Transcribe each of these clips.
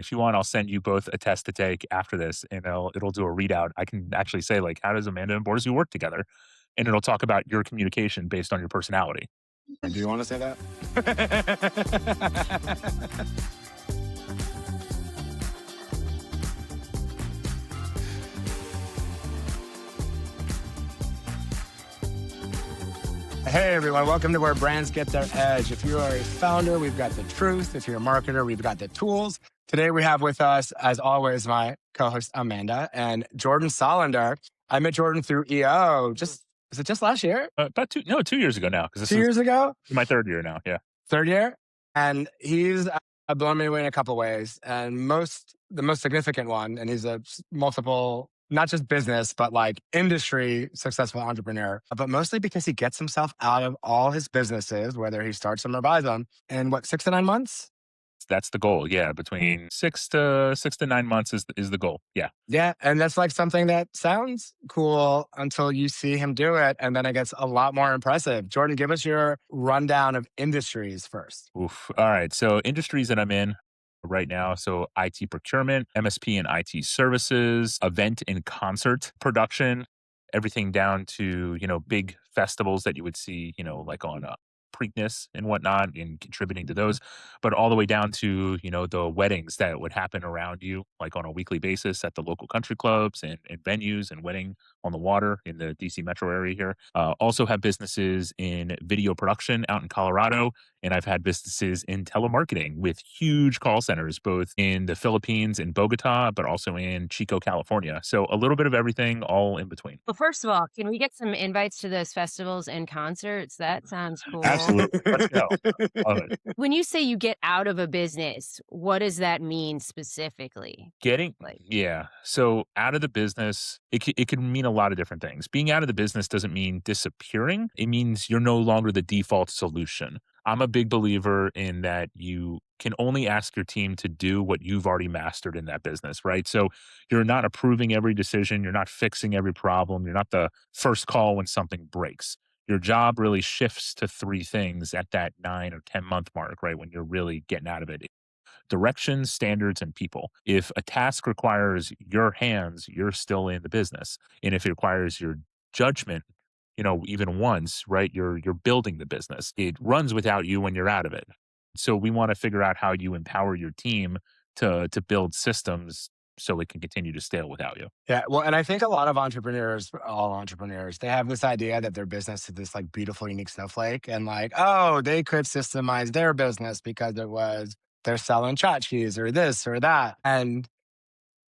If you want, I'll send you both a test to take after this, and it'll do a readout. I can actually say like, how does Amanda and Borzou work together? And it'll talk about your communication based on your personality. Do you want to say that? Hey everyone, welcome to Where Brands Get Their Edge. If you are a founder, we've got the truth. If you're a marketer, we've got the tools. Today we have with us, as always, my co-host Amanda and Jordan Solender. I met Jordan through EO. Is it just last year? About 2 years ago now, because this 2 years is ago? my third year now. Yeah. Third year. And he's blown me away in a couple ways. And the most significant one, and he's a multiple, not just business, but like industry successful entrepreneur, but mostly because he gets himself out of all his businesses, whether he starts them or buys them, in what, 6 to 9 months? That's the goal. Yeah. Between 6 to 9 months is the goal. Yeah. Yeah. And that's like something that sounds cool until you see him do it. And then it gets a lot more impressive. Jordan, give us your rundown of industries first. Oof. All right. So industries that I'm in right now. So IT procurement, MSP and IT services, event and concert production, everything down to, big festivals that you would see, like on Preakness and whatnot and contributing to those, but all the way down to, the weddings that would happen around you, like on a weekly basis at the local country clubs and venues and wedding on the water in the DC metro area here. Also have businesses in video production out in Colorado. And I've had businesses in telemarketing with huge call centers, both in the Philippines in Bogota, but also in Chico, California. So a little bit of everything all in between. Well, first of all, can we get some invites to those festivals and concerts? That sounds cool. Absolutely. Let's go. Love it. When you say you get out of a business, what does that mean specifically? Getting, Like, yeah. So out of the business, it can mean a lot of different things. Being out of the business doesn't mean disappearing. It means you're no longer the default solution. I'm a big believer in that you can only ask your team to do what you've already mastered in that business, right? So you're not approving every decision. You're not fixing every problem. You're not the first call when something breaks. Your job really shifts to three things at that 9 or 10 month mark, right? When you're really getting out of it: directions, standards, and people. If a task requires your hands, you're still in the business. And if it requires your judgment, even once, right, you're building the business. It runs without you when you're out of it. So we want to figure out how you empower your team to build systems so it can continue to scale without you. Yeah, well, and I think a lot of entrepreneurs, all entrepreneurs, they have this idea that their business is this like beautiful, unique snowflake, and like, oh, they could systemize their business because they're selling tchotchkes or this or that. And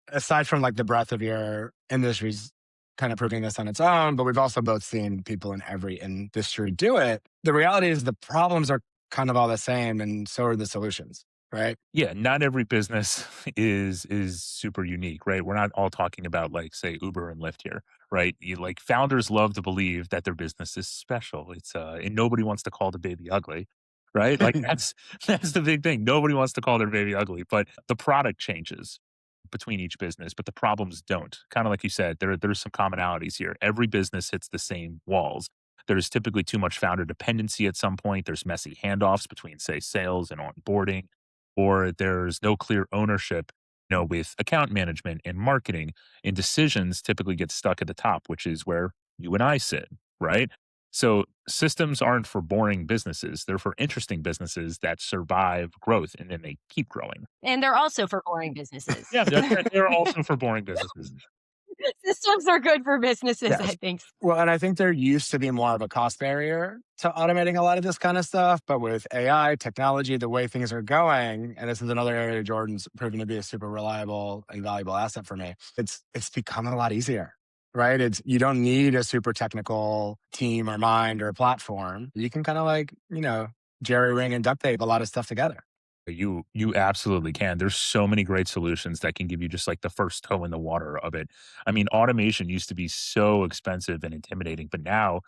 aside from like the breadth of your industries kind of proving this on its own, but we've also both seen people in every industry do it. The reality is the problems are kind of all the same, and so are the solutions, right? Yeah, not every business is super unique, right? We're not all talking about like say Uber and Lyft here, right? Like founders love to believe that their business is special. It's and nobody wants to call the baby ugly, right? Like that's that's the big thing. Nobody wants to call their baby ugly, but the product changes between each business, but the problems don't. Kind of like you said, there's some commonalities here. Every business hits the same walls. There's typically too much founder dependency at some point. There's messy handoffs between, say, sales and onboarding, or there's no clear ownership, with account management and marketing, and decisions typically get stuck at the top, which is where you and I sit, right? So systems aren't for boring businesses. They're for interesting businesses that survive growth and then they keep growing. and they're also for boring businesses. Yeah, they're also for boring businesses. Systems are good for businesses, I Yes. think. Well, and I think there used to be more of a cost barrier to automating a lot of this kind of stuff. But with AI, technology, the way things are going, and this is another area Jordan's proven to be a super reliable and valuable asset for me, it's becoming a lot easier, right? You don't need a super technical team or mind or platform. You can kind of like, jerry ring and duct tape a lot of stuff together. You absolutely can. There's so many great solutions that can give you just like the first toe in the water of it. I mean, automation used to be so expensive and intimidating, but now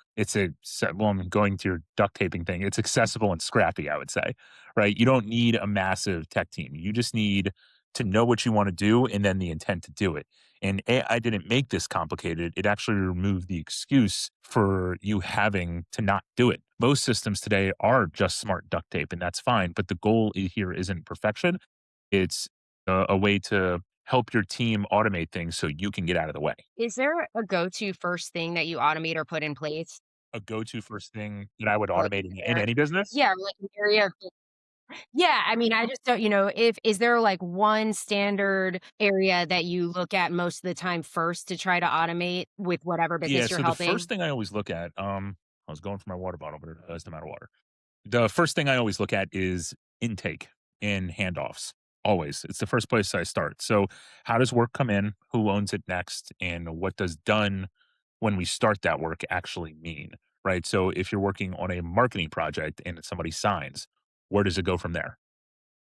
well, I'm going to your duct taping thing. It's accessible and scrappy, I would say, right? You don't need a massive tech team. You just need to know what you want to do and then the intent to do it. And AI didn't make this complicated. It actually removed the excuse for you having to not do it. Most systems today are just smart duct tape, and that's fine. But the goal here isn't perfection. It's a way to help your team automate things so you can get out of the way. Is there a go-to first thing that you automate or put in place? A go-to first thing that I would Like, automate in any business? yeah, like an area of yeah, I mean, I just don't, if is there like one standard area that you look at most of the time first to try to automate with whatever Yeah, business you're so the first helping? thing I always look at, I was going for my water bottle, but I realized I'm out of water. The first thing I always look at is intake and handoffs. Always. It's the first place I start. So, how does work come in? Who owns it next? And what does done when we start that work actually mean? Right. So, if you're working on a marketing project and somebody signs, where does it go from there?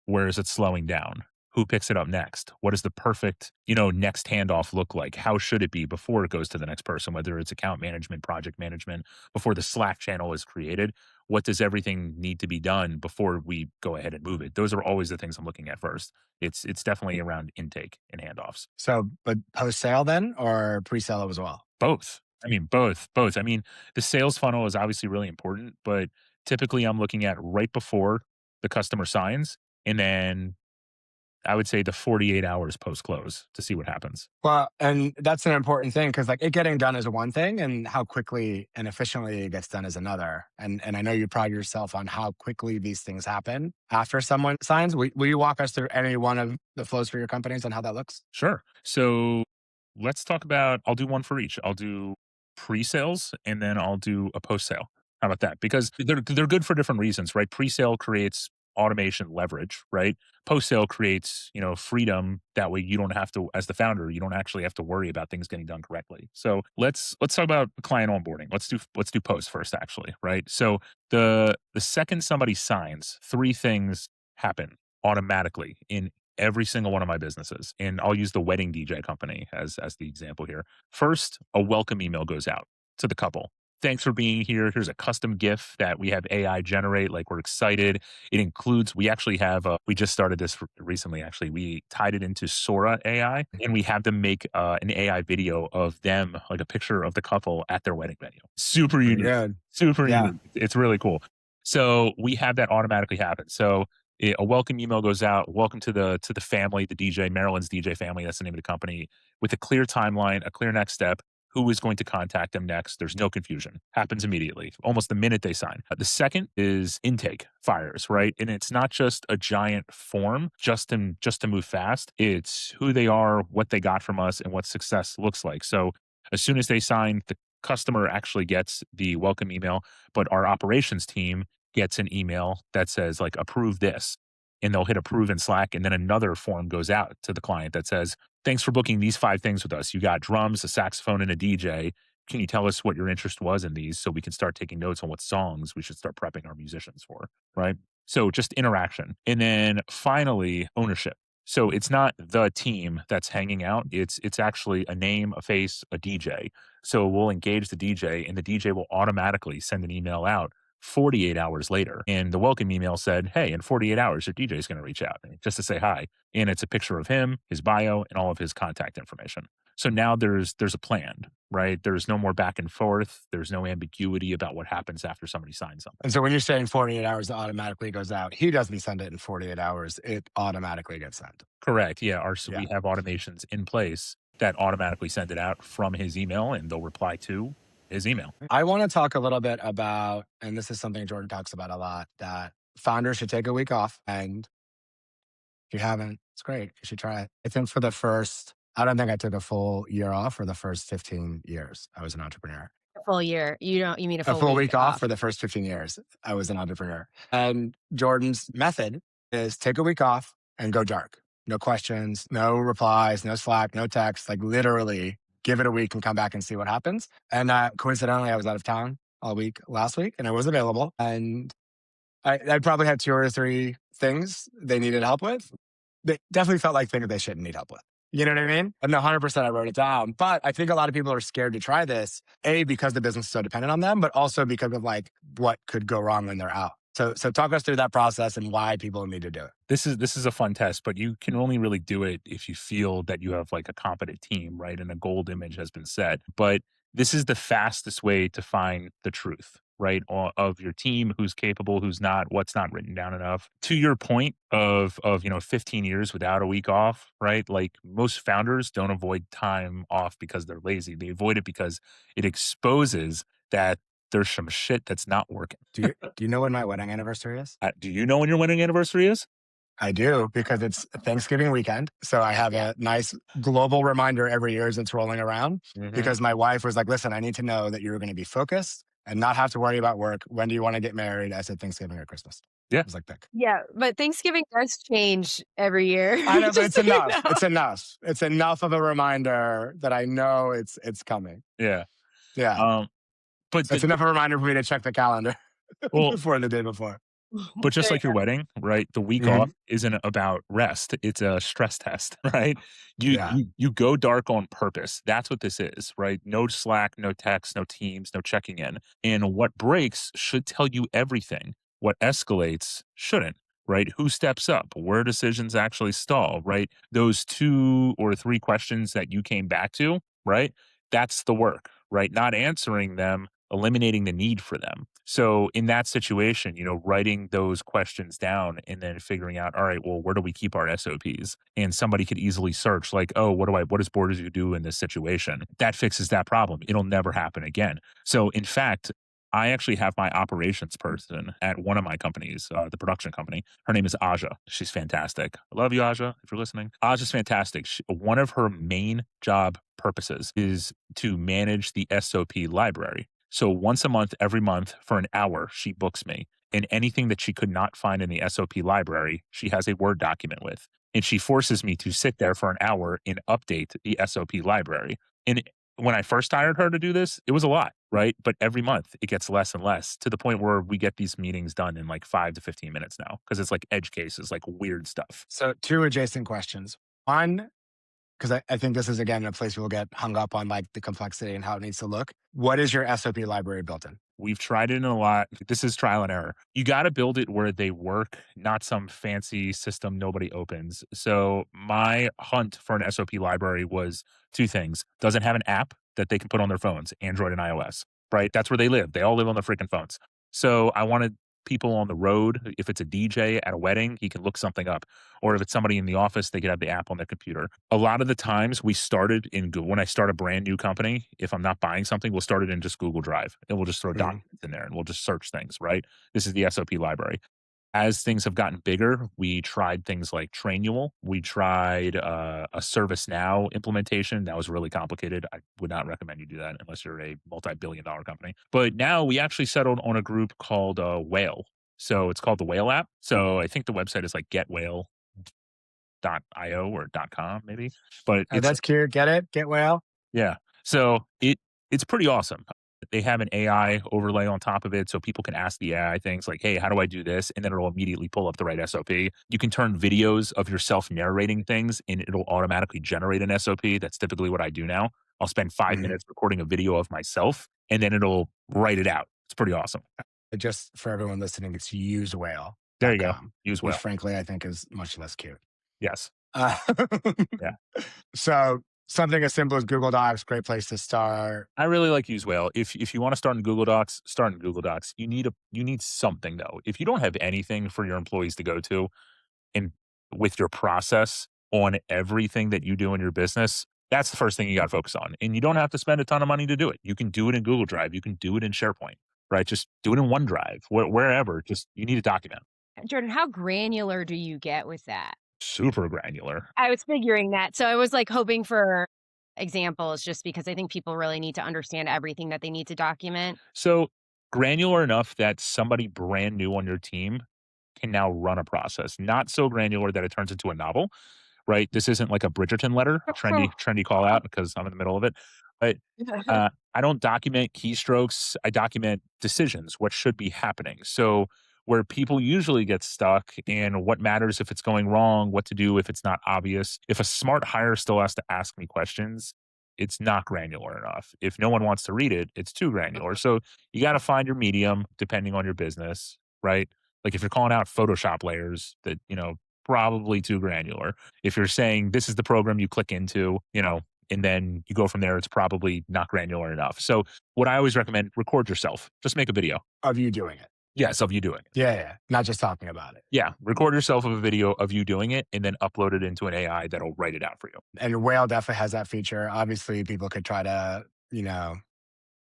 Where is it slowing down? Who picks it up next? What does the perfect, next handoff look like? How should it be before it goes to the next person, whether it's account management, project management, before the Slack channel is created? What does everything need to be done before we go ahead and move it? Those are always the things I'm looking at first. It's definitely around intake and handoffs. So, but post sale then or pre sale as well? Both. I mean, both. I mean, the sales funnel is obviously really important, but typically I'm looking at right before the customer signs and then I would say the 48 hours post close to see what happens. Well, and that's an important thing because like it getting done is one thing and how quickly and efficiently it gets done is another. And I know you pride yourself on how quickly these things happen after someone signs. Will you walk us through any one of the flows for your companies and how that looks? Sure. So let's talk about, I'll do one for each. I'll do pre sales and then I'll do a post sale. How about that? Because they're good for different reasons, right? Pre sale creates automation leverage, right? Post sale creates, freedom. That way you don't have to, as the founder, you don't actually have to worry about things getting done correctly. So let's talk about client onboarding. Let's do post first, actually, right? So the second somebody signs, three things happen automatically in every single one of my businesses. And I'll use the wedding DJ company as the example here. First, a welcome email goes out to the couple. Thanks for being here. Here's a custom GIF that we have AI generate. Like, we're excited. It includes, we actually have, we just started this recently, actually. We tied it into Sora AI and we have them make an AI video of them, like a picture of the couple at their wedding venue. Super Pretty unique. good. Super Yeah. unique. It's really cool. So we have that automatically happen. So a welcome email goes out. Welcome to the family, the DJ, Maryland's DJ family. That's the name of the company. With a clear timeline, a clear next step. Who is going to contact them next? There's no confusion. Happens immediately, almost the minute they sign. The second is intake fires, right? And it's not just a giant form just to move fast. It's who they are, what they got from us, and what success looks like. So as soon as they sign, the customer actually gets the welcome email, but our operations team gets an email that says like approve this, and they'll hit approve in Slack, and then another form goes out to the client that says thanks for booking these 5 things with us. You got drums, a saxophone, and a DJ. Can you tell us what your interest was in these so we can start taking notes on what songs we should start prepping our musicians for, right? So just interaction. And then finally, ownership. So it's not the team that's hanging out. It's actually a name, a face, a DJ. So we'll engage the DJ and the DJ will automatically send an email out 48 hours later. And the welcome email said, hey, in 48 hours, your DJ is going to reach out just to say hi. And it's a picture of him, his bio, and all of his contact information. So now there's a plan, right? There's no more back and forth. There's no ambiguity about what happens after somebody signs something. And so when you're saying 48 hours, it automatically goes out. He doesn't send it in 48 hours. It automatically gets sent. Correct. Yeah. So Yeah. we have automations in place that automatically send it out from his email and they'll reply to his email. I want to talk a little bit about, and this is something Jordan talks about a lot, that founders should take a week off. And if you haven't, it's great. You should try it. I think for the first, I don't think I took a full year off for the first 15 years I was an entrepreneur. A full year. You mean a A full full week week off off? for the first 15 years I was an entrepreneur. And Jordan's method is take a week off and go dark. No questions, no replies, no Slack, no text, like literally give it a week and come back and see what happens. And coincidentally, I was out of town all week last week and I was available. And I probably had 2 or 3 things they needed help with. They definitely felt like things they shouldn't need help with. You know what I mean? And 100% I wrote it down. But I think a lot of people are scared to try this, A, because the business is so dependent on them, but also because of like what could go wrong when they're out. So talk us through that process and why people need to do it. This is a fun test, but you can only really do it if you feel that you have like a competent team, right? And a gold image has been set. But this is the fastest way to find the truth. right, of your team, who's capable, who's not, what's not written down enough. To your point of 15 years without a week off, right? Like most founders don't avoid time off because they're lazy. They avoid it because it exposes that there's some shit that's not working. Do you know when my wedding anniversary is? Do you know when your wedding anniversary is? I do because it's Thanksgiving weekend. So I have Yeah. a nice global reminder every year as it's rolling around Hmm. because my wife was like, listen, I need to know that you're going to be focused and not have to worry about work. When do you want to get married? I said Thanksgiving or Christmas. Yeah. I was like, pick. Yeah, but Thanksgiving does change every year, I know, but just it's so you enough. know. It's enough. It's enough of a reminder that I know it's coming. Yeah. Yeah. Um, but It's enough of a reminder for me to check the calendar well, before the day before. but just There you like your wedding, right? The week off Mhm. isn't about rest. It's a stress test, right? You Yeah. you you go dark on purpose. That's what this is, right? No Slack, no text, no Teams, no checking in. And what breaks should tell you everything. What escalates shouldn't, right? Who steps up? Where decisions actually stall, right? Those 2 or 3 questions that you came back to, right? That's the work, right? Not answering them, eliminating the need for them. So in that situation, writing those questions down and then figuring out, all right, well, where do we keep our SOPs? And somebody could easily search like, oh, what does Borzou do in this situation? That fixes that problem. It'll never happen again. So in fact, I actually have my operations person at one of my companies, the production company. Her name is Aja. She's fantastic. I love you, Aja, if you're listening. Aja's fantastic. One of her main job purposes is to manage the SOP library. So once a month, every month for an hour, she books me. And anything that she could not find in the SOP library, she has a Word document with. And she forces me to sit there for an hour and update the SOP library. And when I first hired her to do this, it was a lot, right? But every month it gets less and less to the point where we get these meetings done in like 5 to 15 minutes now because it's like edge cases, like weird stuff. So two adjacent questions. One, because I think this is again a place we'll get hung up on like the complexity and how it needs to look. What is your SOP library built in? We've tried it in a lot. This is trial and error. You got to build it where they work, not some fancy system nobody opens. So my hunt for an SOP library was 2 things. Does it have an app that they can put on their phones, Android and iOS, right? That's where they live. They all live on their freaking phones. So I wanted people on the road. If it's a DJ at a wedding, he can look something up. Or if it's somebody in the office, they could have the app on their computer. A lot of the times we started in Google. When I start a brand new company, if I'm not buying something, we'll start it in just Google Drive and we'll just throw Mhm. documents in there and we'll just search things, right? This is the SOP library. As things have gotten bigger, we tried things like Trainual. We tried a ServiceNow implementation. That was really complicated. I would not recommend you do that unless you're a multi-billion-dollar company. But now we actually settled on a group called Whale. So it's called the Whale app. So I think the website is like getwhale.io or .com maybe. But Oh, it's that's cute. Get it? Get well? yeah. So it's pretty awesome. They have an AI overlay on top of it so people can ask the AI things like, "Hey, how do I do this?" And then it'll immediately pull up the right SOP. You can turn videos of yourself narrating things and it'll automatically generate an SOP. That's typically what I do now. I'll spend 5 Mhm. minutes recording a video of myself and then it'll write it out. It's pretty awesome. Just for everyone listening, it's There you go. usewhale.com, Use which well. frankly I think is much less cute. Yes. Uh, Yeah. so something as simple as Google Docs, great place to start. I really like use whale. If you want to start in Google Docs, start in Google Docs. You need something though. If you don't have anything for your employees to go to, and with your process on everything that you do in your business, that's the first thing you got to focus on. And you don't have to spend a ton of money to do it. You can do it in Google Drive. You can do it in SharePoint, right? Just do it in OneDrive, wherever. Just you need to document. Jordan, how granular do you get with that? Super granular. I was figuring that. So I was like hoping for examples just because I think people really need to understand everything that they need to document. So granular enough that somebody brand new on your team can now run a process. Not so granular that it turns into a novel, right? This isn't like a Bridgerton letter, trendy call out because I'm in the middle of it. But I don't document keystrokes. I document decisions, what should be happening. So where people usually get stuck and what matters if it's going wrong, what to do if it's not obvious. If a smart hire still has to ask me questions, it's not granular enough. If no one wants to read it, it's too granular. So you got to find your medium depending on your business, right? Like if you're calling out Photoshop layers that, probably too granular. If you're saying this is the program you click into, and then you go from there. It's probably not granular enough. So what I always recommend, record yourself. Just make a video. Of you doing it. Yes, of you doing it. Yeah, yeah. Not just talking about it. Yeah, record yourself of a video of you doing it and then upload it into an AI that'll write it out for you. And Whale definitely has that feature. Obviously, people could try to,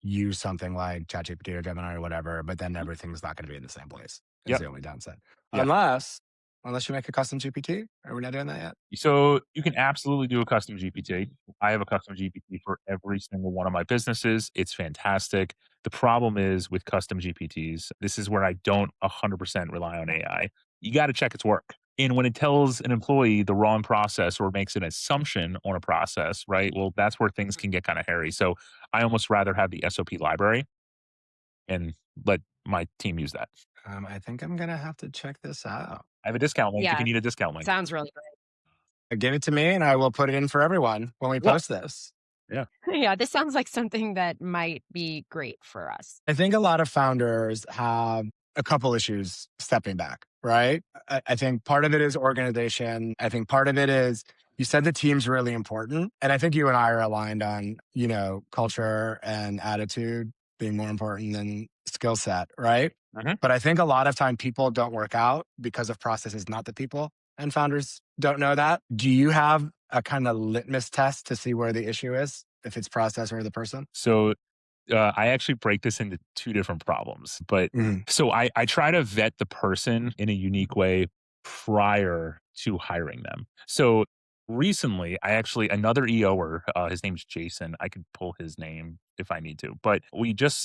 use something like ChatGPT or Gemini or whatever, but then everything's not going to be in the same place. Is Yep. the only downside. Yeah. Unless you make a custom GPT. Are we not doing that yet? So you can absolutely do a custom GPT. I have a custom GPT for every single one of my businesses. It's fantastic. The problem is with custom GPTs, this is where I don't 100% rely on AI. You got to check its work. And when it tells an employee the wrong process or makes an assumption on a process, right? Well, that's where things can get kind of hairy. So I almost rather have the SOP library and let my team use that. I think I'm going to have to check this out. I have a discount link if Yeah. you need a discount link. Sounds really great. Give it to me and I will put it in for everyone when we Yeah. post this. Yeah. Yeah, this sounds like something that might be great for us. I think a lot of founders have a couple issues stepping back, right? I think part of it is organization. I think part of it is you said the team's really important. And I think you and I are aligned on, culture and attitude being more important than skill set, right? Mhm. But I think a lot of time people don't work out because of processes, not the people. And founders don't know that. Do you have a kind of litmus test to see where the issue is, if it's process or the person? So I actually break this into two different problems. But Mhm. so I try to vet the person in a unique way prior to hiring them. So recently, another EOer, his name's Jason. I could pull his name if I need to. But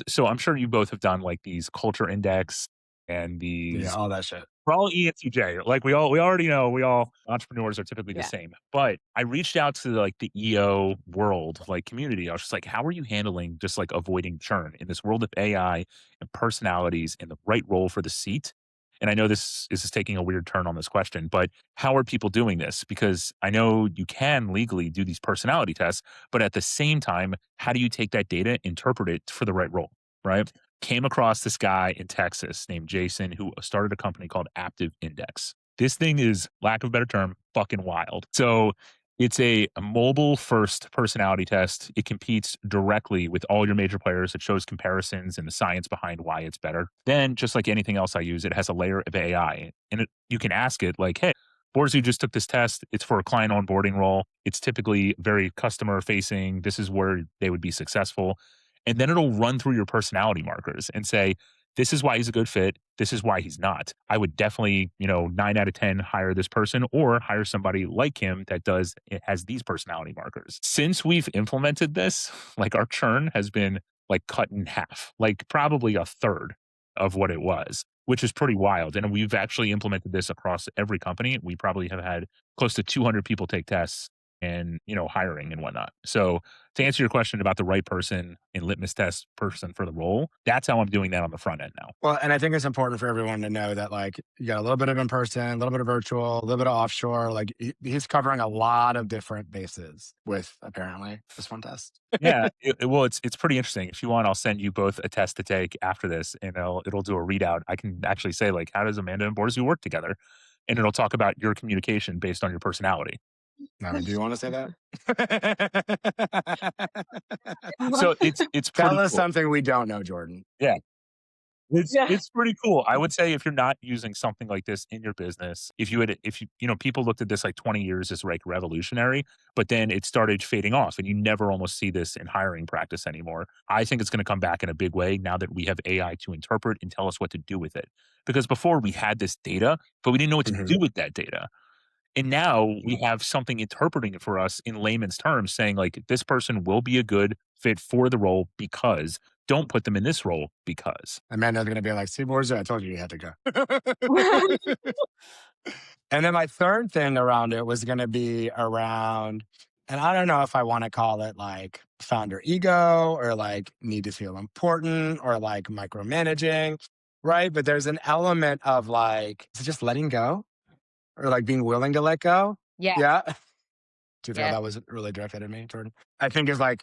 so I'm sure you both have done like these culture index and Yeah, these all that shit. we're all ENTJ. Like we already know we all entrepreneurs are typically the Yeah. same. But I reached out to like the EO world, like community. I was just like, how are you handling just like avoiding churn in this world of AI and personalities and the right role for the seat? And I know this is taking a weird turn on this question, but how are people doing this? Because I know you can legally do these personality tests, but at the same time, how do you take that data, interpret it for the right role? Right. Came across this guy in Texas named Jason who started a company called Active Index. This thing is, lack of a better term, fucking wild. So it's a mobile first personality test. It competes directly with all your major players. It shows comparisons and the science behind why it's better. Then, just like anything else I use, it has a layer of AI. And you can ask it, like, hey, Borzou just took this test. It's for a client onboarding role. It's typically very customer facing. This is where they would be successful. And then it'll run through your personality markers and say, this is why he's a good fit. This is why he's not. I would definitely, 9 out of 10 hire this person or hire somebody like him that it has these personality markers. Since we've implemented this, like our churn has been like cut in half, like probably a third of what it was, which is pretty wild. And we've actually implemented this across every company. We probably have had close to 200 people take tests and, hiring and whatnot. So to answer your question about the right person and litmus test person for the role, that's how I'm doing that on the front end now. Well, and I think it's important for everyone to know that, like, you got a little bit of in person, a little bit of virtual, a little bit of offshore. Like, he's covering a lot of different bases with apparently this one test. Yeah. It's pretty interesting. If you want, I'll send you both a test to take after this and it'll do a readout. I can actually say, like, how does Amanda and Borzou work together? And it'll talk about your communication based on your personality. I mean, do you want to say that? So it's Tell pretty us cool. something we don't know, Jordan. Yeah. Yeah. It's pretty cool. I would say if you're not using something like this in your business, if people looked at this like 20 years as like revolutionary, but then it started fading off and you never almost see this in hiring practice anymore. I think it's going to come back in a big way now that we have AI to interpret and tell us what to do with it. Because before we had this data, but we didn't know what to do with that data. And now we have something interpreting it for us in layman's terms, saying like this person will be a good fit for the role because don't put them in this role because. Amanda's going to be like, see, Borzou, I told you had to go. And then my third thing around it was going to be around, and I don't know if I want to call it like founder ego or like need to feel important or like micromanaging, right? But there's an element of like, is it just letting go or like being willing to let go? Yeah. Yeah. Do you feel Yeah. that was really directed at me, Jordan? I think is like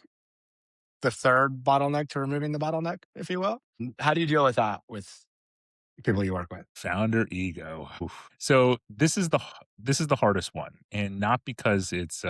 the third bottleneck to removing the bottleneck, if you will. How do you deal with that with people you work with? Founder ego. Oof. So this is the hardest one, and not because it's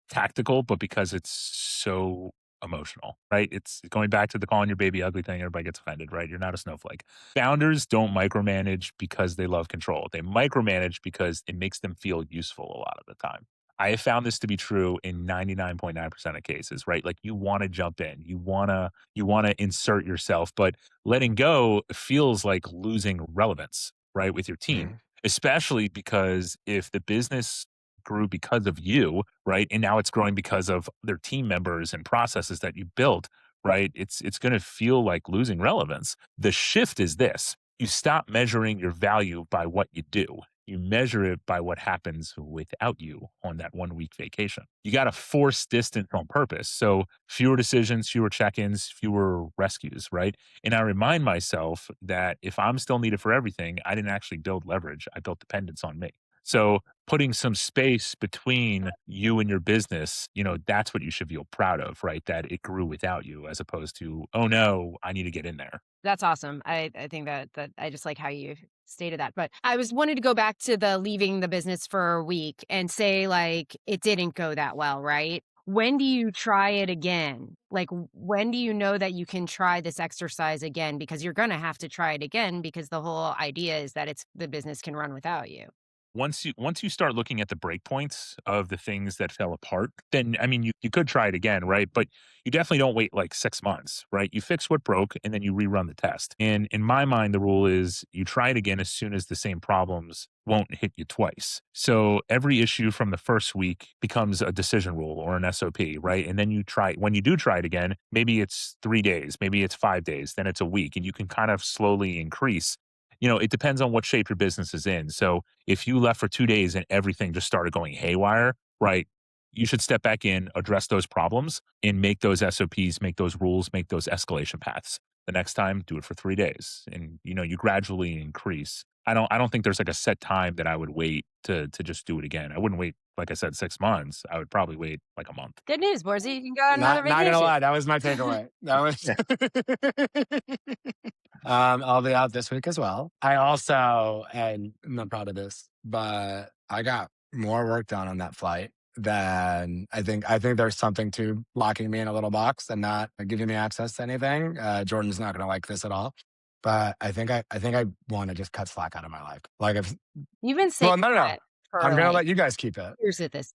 tactical, but because it's so emotional, right? It's going back to the calling your baby ugly thing. Everybody gets offended, right? You're not a snowflake. Founders don't micromanage because they love control. They micromanage because it makes them feel useful a lot of the time. I have found this to be true in 99.9% of cases, right? Like you want to jump in, you want to insert yourself, but letting go feels like losing relevance, right, with your team, Mhm. especially because if the business grew because of you, right? And now it's growing because of their team members and processes that you built, right? It's going to feel like losing relevance. The shift is this. You stop measuring your value by what you do. You measure it by what happens without you on that 1 week vacation. You got to force distance on purpose. So fewer decisions, fewer check-ins, fewer rescues, right? And I remind myself that if I'm still needed for everything, I didn't actually build leverage. I built dependence on me. So putting some space between you and your business, that's what you should feel proud of, right? That it grew without you as opposed to, oh no, I need to get in there. That's awesome. I think that I just like how you stated that. But I was wanted to go back to the leaving the business for a week and say like it didn't go that well, right? When do you try it again? Like when do you know that you can try this exercise again? Because you're gonna have to try it again because the whole idea is that it's the business can run without you. Once you start looking at the breakpoints of the things that fell apart, then I mean you could try it again, right? But you definitely don't wait like 6 months, right? You fix what broke and then you rerun the test. And in my mind, the rule is you try it again as soon as the same problems won't hit you twice. So every issue from the first week becomes a decision rule or an SOP, right? And then you try when you do try it again, maybe it's 3 days, maybe it's 5 days, then it's a week, and you can kind of slowly increase. It depends on what shape your business is in. So if you left for 2 days and everything just started going haywire, right, you should step back in, address those problems, and make those SOPs, make those rules, make those escalation paths. The next time, do it for 3 days, and, you gradually increase. I don't think there's, like, a set time that I would wait to just do it again. I wouldn't wait, like I said, 6 months. I would probably wait, like, a month. Good news, Borzy. You can go on another Not gonna vacation. lie, that was my takeaway. That was I'll be out this week as well. I also, and I'm not proud of this, but I got more work done on that flight than I think there's something to locking me in a little box and not giving me access to anything. Jordan's not gonna like this at all. But I think I want to just cut slack out of my life. Like if You've been saying well, no, no, no. that for I'm gonna like let you guys keep it. years at this.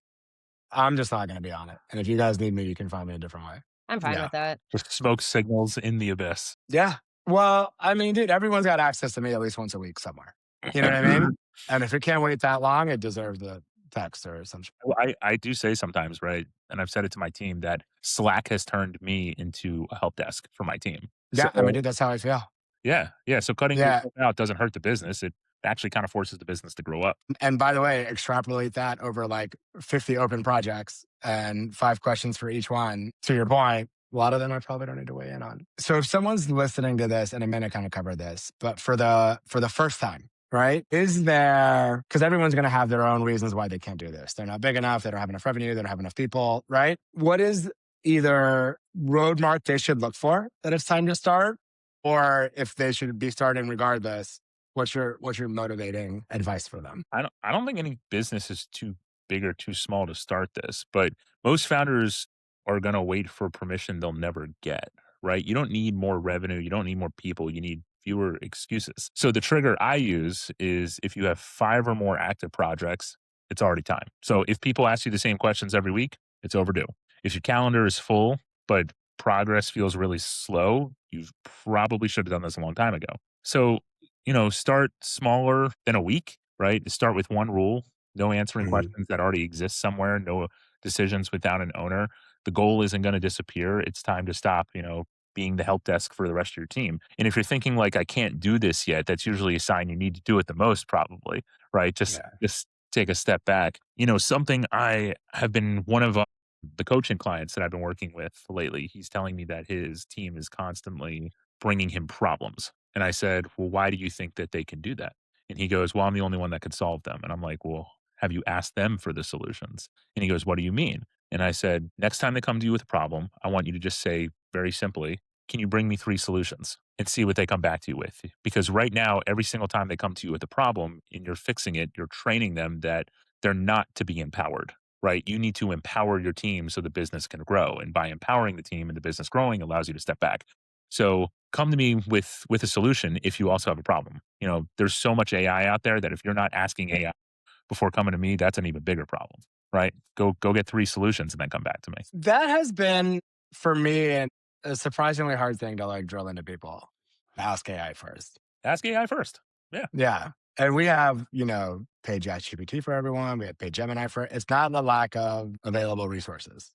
I'm just not gonna be on it. And if you guys need me, you can find me a different way. I'm fine Yeah. with that. Just smoke signals in the abyss. Yeah. Well, I mean, dude, everyone's got access to me at least once a week somewhere. You know what I mean? And if it can't wait that long, it deserves the text or some shit. Well, I do say sometimes, right, and I've said it to my team that Slack has turned me into a help desk for my team. Yeah, I mean, So dude, that's how I feel. yeah, yeah, so cutting Yeah. yourself out doesn't hurt the business, it actually kinda forces the business to grow up. And by the way, extrapolate that over like 50 open projects and 5 questions for each one. To your point, a lot of them I probably don't need to weigh in on. So if someone's listening to this, and Amanda kind of covered this, but for the first time, right? Is there, because everyone's going to have their own reasons why they can't do this. They're not big enough. They don't have enough revenue. They don't have enough people, right? What is either roadmark they should look for that it's time to start, or if they should be starting regardless, what's your motivating advice for them? I don't think any business is too big or too small to start this, but most founders are gonna wait for permission they'll never get, right? You don't need more revenue, you don't need more people, you need fewer excuses. So the trigger I use is if you have 5 or more active projects, it's already time. So if people ask you the same questions every week, it's overdue. If your calendar is full, but progress feels really slow, you probably should have done this a long time ago. So start smaller than a week, right? Start with one rule, no answering Mhm. questions that already exist somewhere, no decisions without an owner. The goal isn't going to disappear. It's time to stop, being the help desk for the rest of your team. And if you're thinking like I can't do this yet, that's usually a sign you need to do it the most probably, right? Just Yeah. just take a step back. Something I have been one of the coaching clients that I've been working with lately, he's telling me that his team is constantly bringing him problems. And I said, "Well, why do you think that they can do that?" And he goes, "Well, I'm the only one that could solve them." And I'm like, "Well, have you asked them for the solutions?" And he goes, "What do you mean?" And I said, "Next time they come to you with a problem, I want you to just say very simply, 'Can you bring me 3 solutions?' And see what they come back to you with. Because right now, every single time they come to you with a problem and you're fixing it, you're training them that they're not to be empowered. right? You need to empower your team so the business can grow. And by empowering the team and the business growing allows you to step back. So come to me with a solution if you also have a problem. There's so much AI out there that if you're not asking AI before coming to me, that's an even bigger problem, right? Go get 3 solutions and then come back to me. That has been for me a surprisingly hard thing to like drill into people. Ask AI first. Ask AI first. Yeah. Yeah. And we have, paid ChatGPT for everyone. We have paid Gemini for it. It's not the lack of available resources,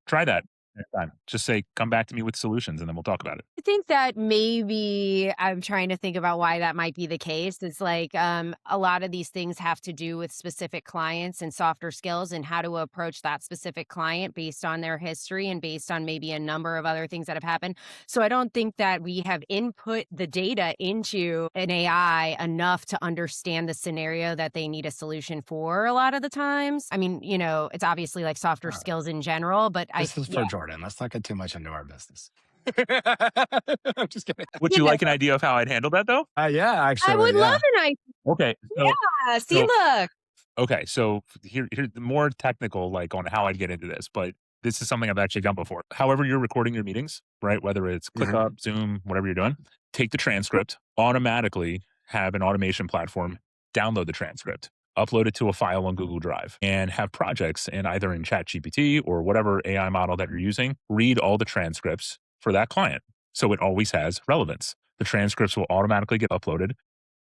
Try that next time. Just say, come back to me with solutions and then we'll talk about it. I think that maybe I'm trying to think about why that might be the case. It's like a lot of these things have to do with specific clients and softer skills and how to approach that specific client based on their history and based on maybe a number of other things that have happened. So I don't think that we have input the data into an AI enough to understand the scenario that they need a solution for a lot of the times. I mean, it's obviously like softer skills in general, but this is for Jordan. Let's not get too much into our business. I'm just kidding. Would you like an idea of how I'd handle that though? Yeah, actually. I would love an idea. Okay. Yeah. See, look. Okay. So here's the more technical, like on how I'd get into this, but this is something I've actually done before. However, you're recording your meetings, right? Whether it's ClickUp, Zoom, whatever you're doing, take the transcript, automatically have an automation platform, download the transcript, upload it to a file on Google Drive, and have projects in either in ChatGPT or whatever AI model that you're using, read all the transcripts for that client. So it always has relevance. The transcripts will automatically get uploaded.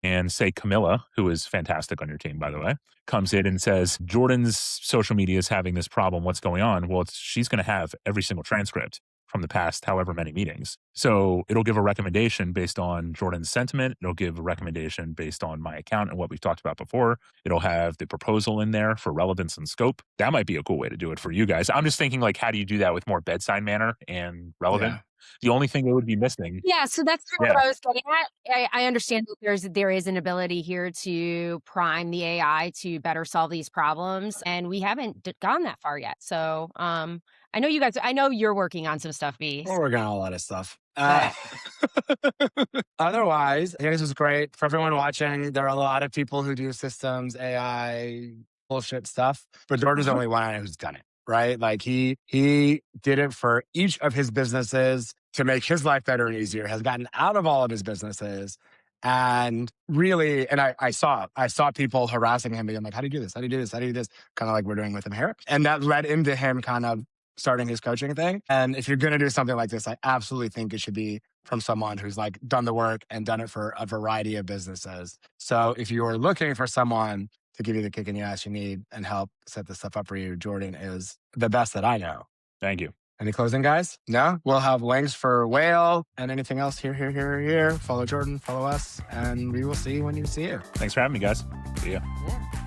And say Camilla, who is fantastic on your team, by the way, comes in and says, Jordan's social media is having this problem. What's going on? Well, she's going to have every single transcript from the past however many meetings. So it'll give a recommendation based on Jordan's sentiment. It'll give a recommendation based on my account and what we've talked about before. It'll have the proposal in there for relevance and scope. That might be a cool way to do it for you guys. I'm just thinking like, how do you do that with more bedside manner and relevant? Yeah. The only thing they would be missing. Yeah, so that's kind of what I was getting at. I understand that there is an ability here to prime the AI to better solve these problems, and we haven't gone that far yet. So I know you're working on some stuff, B. We're working on a lot of stuff. Otherwise, I think this was great for everyone watching. There are a lot of people who do systems, AI, bullshit stuff, but Jordan's the only one who's done it. Right? Like he did it for each of his businesses to make his life better and easier, has gotten out of all of his businesses. And really, and I saw people harassing him, being like, how do you do this? How do you do this? How do you do this? Kind of like we're doing with him here. And that led into him kind of starting his coaching thing. And if you're going to do something like this, I absolutely think it should be from someone who's like done the work and done it for a variety of businesses. So if you're looking for someone to give you the kick in the ass you need and help set this stuff up for you, Jordan is the best that I know. Thank you. Any closing, guys? No? We'll have links for Whale and anything else here. Follow Jordan, follow us, and we will see you when you see you. Thanks for having me, guys. See ya. Yeah.